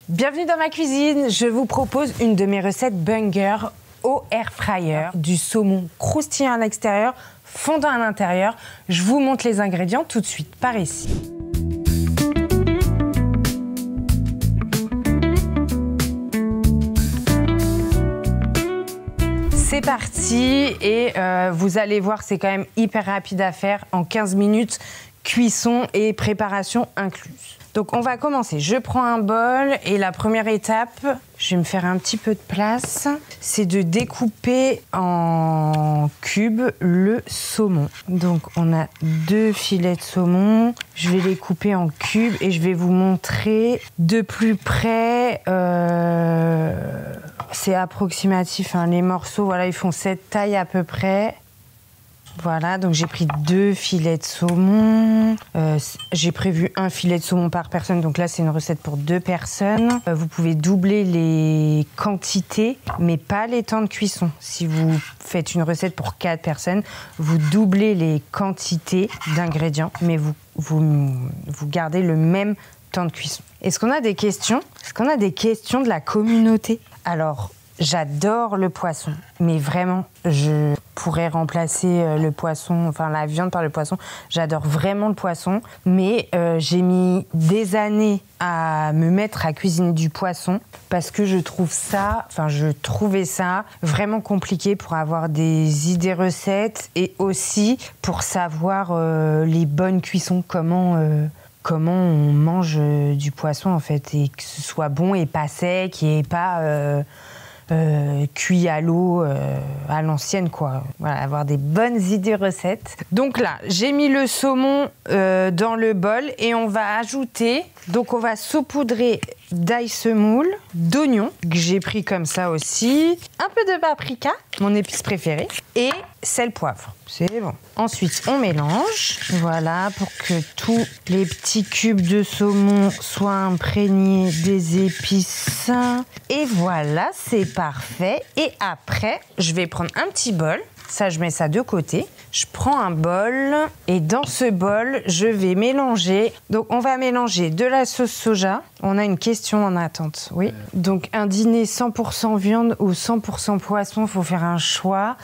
Bienvenue dans ma cuisine, je vous propose une de mes recettes banger au air fryer. Du saumon croustillant à l'extérieur, fondant à l'intérieur. Je vous montre les ingrédients tout de suite par ici. C'est parti et vous allez voir, c'est quand même hyper rapide à faire. En 15 minutes, cuisson et préparation incluses. Donc on va commencer. Je prends un bol et la première étape, je vais me faire un petit peu de place, c'est de découper en cubes le saumon. Donc on a 2 filets de saumon. Je vais les couper en cubes et je vais vous montrer de plus près. C'est approximatif, hein, les morceaux, voilà, ils font cette taille à peu près. Voilà, donc j'ai pris 2 filets de saumon. J'ai prévu 1 filet de saumon par personne, donc là c'est une recette pour 2 personnes. Vous pouvez doubler les quantités, mais pas les temps de cuisson. Si vous faites une recette pour 4 personnes, vous doublez les quantités d'ingrédients, mais vous gardez le même temps de cuisson. Est-ce qu'on a des questions? Est-ce qu'on a des questions de la communauté? Alors, j'adore le poisson, mais vraiment, je pourrais remplacer le poisson, enfin la viande par le poisson. J'adore vraiment le poisson, mais j'ai mis des années à me mettre à cuisiner du poisson parce que je trouvais ça vraiment compliqué pour avoir des idées recettes et aussi pour savoir les bonnes cuissons, comment on mange du poisson en fait, et que ce soit bon et pas sec et pas cuit à l'eau à l'ancienne, quoi. Voilà, avoir des bonnes idées recettes. Donc là, j'ai mis le saumon dans le bol et on va ajouter, donc on va saupoudrer d'ail semoule, d'oignons, que j'ai pris comme ça aussi, un peu de paprika, mon épice préférée, et sel, poivre. C'est bon. Ensuite, on mélange, voilà, pour que tous les petits cubes de saumon soient imprégnés des épices. Et voilà, c'est parfait. Et après, je vais prendre un petit bol. Ça, je mets ça de côté. Je prends un bol et dans ce bol, je vais mélanger. Donc, on va mélanger de la sauce soja. On a une question en attente, oui. Donc, un dîner 100% viande ou 100% poisson, il faut faire un choix.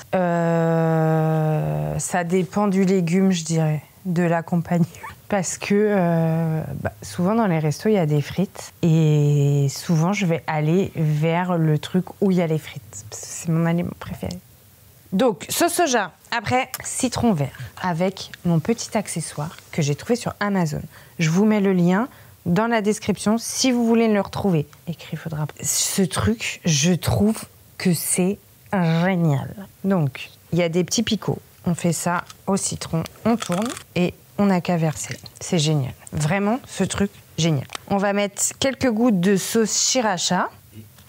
Ça dépend du légume, je dirais, de la compagnie. Parce que souvent dans les restos, il y a des frites. Et souvent, je vais aller vers le truc où il y a les frites. C'est mon aliment préféré. Donc, sauce soja. Après, citron vert avec mon petit accessoire que j'ai trouvé sur Amazon. Je vous mets le lien dans la description si vous voulez le retrouver. Écrit, faudra. Ce truc, je trouve que c'est génial. Donc, il y a des petits picots. On fait ça au citron, on tourne et on n'a qu'à verser. C'est génial. Vraiment, ce truc, génial. On va mettre quelques gouttes de sauce sriracha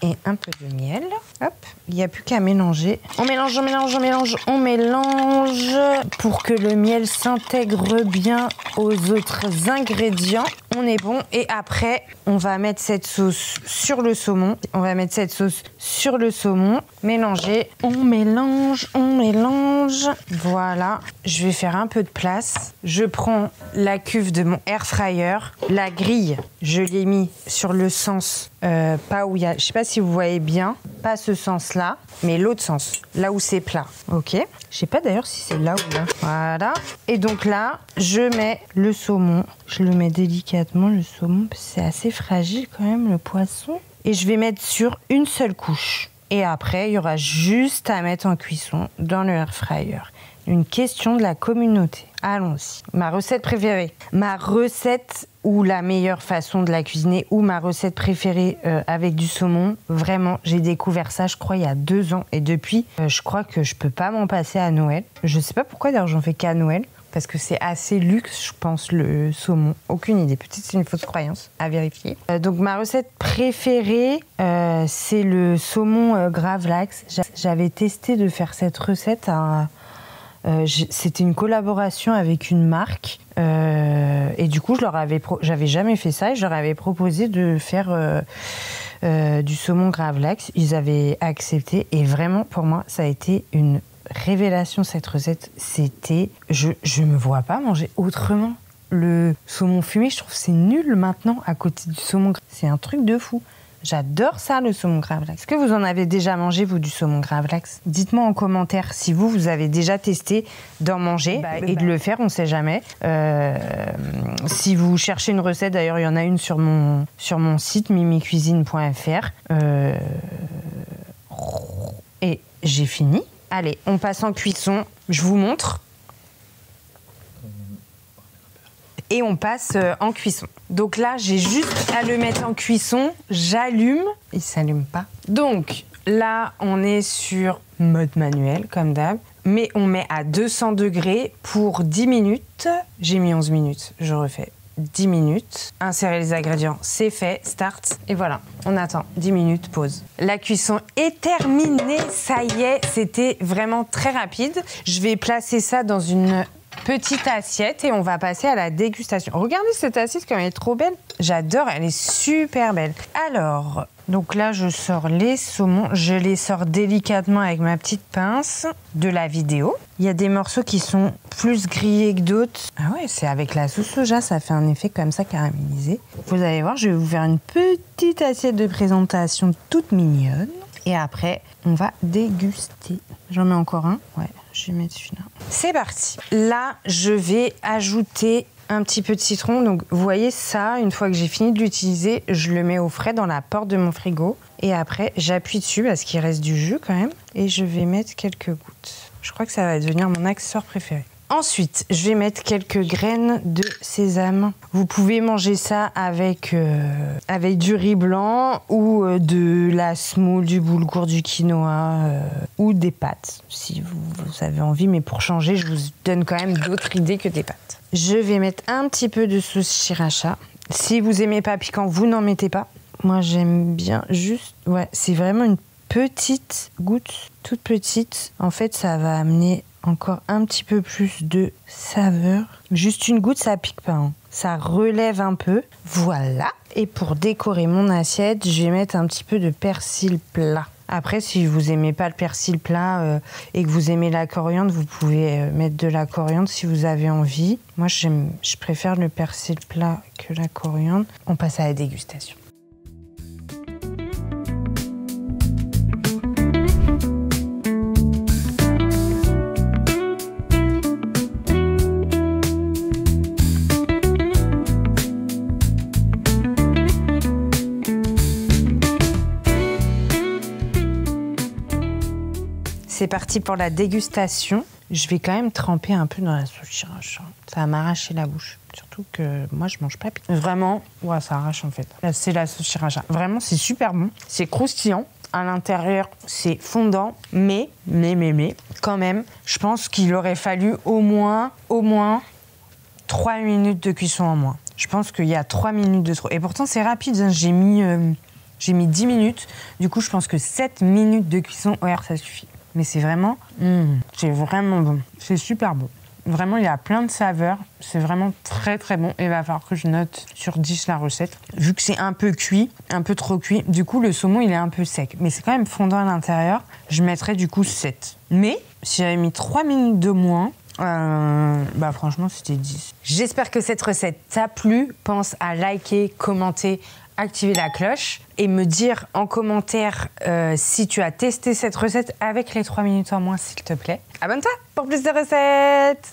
et un peu de miel. Hop, il n'y a plus qu'à mélanger. On mélange, on mélange, on mélange, on mélange pour que le miel s'intègre bien aux autres ingrédients. On est bon. Et après, on va mettre cette sauce sur le saumon. On va mettre cette sauce sur le saumon. Mélanger. On mélange, on mélange. Voilà. Je vais faire un peu de place. Je prends la cuve de mon air fryer. La grille, je l'ai mis sur le sens, pas où il y a... Je sais pas si vous voyez bien. Pas ce sens-là, mais l'autre sens. Là où c'est plat. Ok. Je sais pas d'ailleurs si c'est là ou là. Voilà. Et donc là, je mets le saumon. Je le mets délicatement, le saumon, parce que c'est assez fragile quand même, le poisson. Et je vais mettre sur une seule couche. Et après, il y aura juste à mettre en cuisson dans le air fryer. Une question de la communauté. Allons-y. Ma recette préférée. Ma recette ou la meilleure façon de la cuisiner ou ma recette préférée avec du saumon. Vraiment, j'ai découvert ça, je crois, il y a 2 ans. Et depuis, je crois que je peux pas m'en passer à Noël. Je sais pas pourquoi, d'ailleurs, j'en fais qu'à Noël. Parce que c'est assez luxe, je pense, le saumon. Aucune idée. Peut-être c'est une fausse croyance, à vérifier. Donc, ma recette préférée, c'est le saumon gravlax. J'avais testé de faire cette recette c'était une collaboration avec une marque et du coup j'avais jamais fait ça et je leur avais proposé de faire du saumon gravlax. Ils avaient accepté et vraiment pour moi ça a été une révélation cette recette. C'était je me vois pas manger autrement. Le saumon fumé, je trouve que c'est nul maintenant à côté du saumon. C'est un truc de fou. J'adore ça, le saumon gravlax. Est-ce que vous en avez déjà mangé, vous, du saumon gravlax? Dites-moi en commentaire si vous avez déjà testé d'en manger et de le faire, on ne sait jamais. Si vous cherchez une recette, d'ailleurs, il y en a une sur mon site, mimicuisine.fr. Et j'ai fini. Allez, on passe en cuisson. Je vous montre. Et on passe en cuisson. Donc là, j'ai juste à le mettre en cuisson. J'allume. Il ne s'allume pas. Donc là, on est sur mode manuel, comme d'hab. Mais on met à 200 degrés pour 10 minutes. J'ai mis 11 minutes. Je refais 10 minutes. Insérer les ingrédients, c'est fait. Start. Et voilà, on attend 10 minutes, pause. La cuisson est terminée. Ça y est, c'était vraiment très rapide. Je vais placer ça dans une petite assiette et on va passer à la dégustation. Regardez cette assiette comme elle est trop belle. J'adore, elle est super belle. Alors, donc là je sors les saumons. Je les sors délicatement avec ma petite pince de la vidéo. Il y a des morceaux qui sont plus grillés que d'autres. Ah ouais, c'est avec la sauce soja, ça fait un effet comme ça caramélisé. Vous allez voir, je vais vous faire une petite assiette de présentation toute mignonne. Et après, on va déguster. J'en mets encore un. Ouais, je vais mettre celui-là. C'est parti. Là, je vais ajouter un petit peu de citron. Donc, vous voyez ça, une fois que j'ai fini de l'utiliser, je le mets au frais dans la porte de mon frigo. Et après, j'appuie dessus parce qu'il reste du jus quand même. Et je vais mettre quelques gouttes. Je crois que ça va devenir mon accessoire préféré. Ensuite, je vais mettre quelques graines de sésame. Vous pouvez manger ça avec du riz blanc ou de la semoule, du boulgour, du quinoa ou des pâtes, si vous avez envie. Mais pour changer, je vous donne quand même d'autres idées que des pâtes. Je vais mettre un petit peu de sauce sriracha. Si vous aimez pas piquant, vous n'en mettez pas. Moi, j'aime bien juste... Ouais, c'est vraiment une petite goutte, toute petite. En fait, ça va amener encore un petit peu plus de saveur. Juste une goutte, ça pique pas. Hein. Ça relève un peu. Voilà. Et pour décorer mon assiette, je vais mettre un petit peu de persil plat. Après, si vous aimez pas le persil plat et que vous aimez la coriandre, vous pouvez mettre de la coriandre si vous avez envie. Moi, je préfère le persil plat que la coriandre. On passe à la dégustation. C'est parti pour la dégustation. Je vais quand même tremper un peu dans la sauce sriracha. Ça va m'arracher la bouche. Surtout que moi, je mange pas. Vraiment, ouais, ça arrache en fait. Là, c'est la sauce sriracha. Vraiment, c'est super bon. C'est croustillant. À l'intérieur, c'est fondant. Mais, quand même, je pense qu'il aurait fallu au moins 3 minutes de cuisson en moins. Je pense qu'il y a 3 minutes de trop. Et pourtant, c'est rapide. Hein. J'ai mis 10 minutes. Du coup, je pense que 7 minutes de cuisson, ouais, ça suffit. Mais c'est vraiment bon. C'est super bon. Vraiment, il y a plein de saveurs. C'est vraiment très, très bon. Et il va falloir que je note sur 10 la recette. Vu que c'est un peu cuit, un peu trop cuit, du coup, le saumon, il est un peu sec. Mais c'est quand même fondant à l'intérieur. Je mettrais du coup 7. Mais si j'avais mis 3 minutes de moins, franchement, c'était 10. J'espère que cette recette t'a plu. Pense à liker, commenter, activer la cloche et me dire en commentaire si tu as testé cette recette avec les 3 minutes en moins, s'il te plaît. Abonne-toi pour plus de recettes!